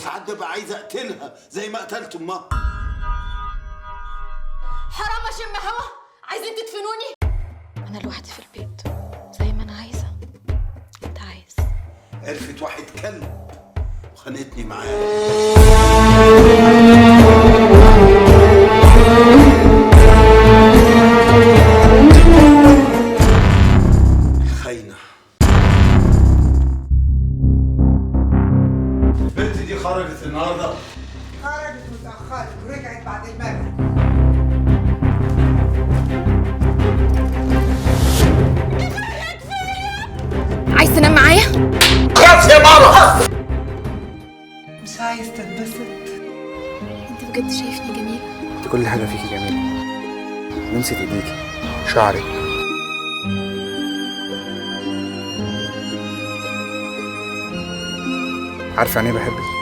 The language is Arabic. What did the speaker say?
وساعات ببقى عايز اقتلها زي ما قتلت امها. حرام اشم هوا، عايزين تدفنوني؟ انا لوحدي في البيت زي ما انا عايزه. انت عايز؟ عرفت واحد كلب وخانتني معاه. خاينة. البنت دي خرجت النهارده؟ خرجت متأخرة ورجعت بعد المغرب. عايز تنام معايا؟ خلاص يا ماما. مش عايز تتبسط؟ انت بجد شايفني جميله؟ انت كل حاجه فيكي جميله. لمسه ايديكي، شعرك، عارفه يعني ايه بحبك؟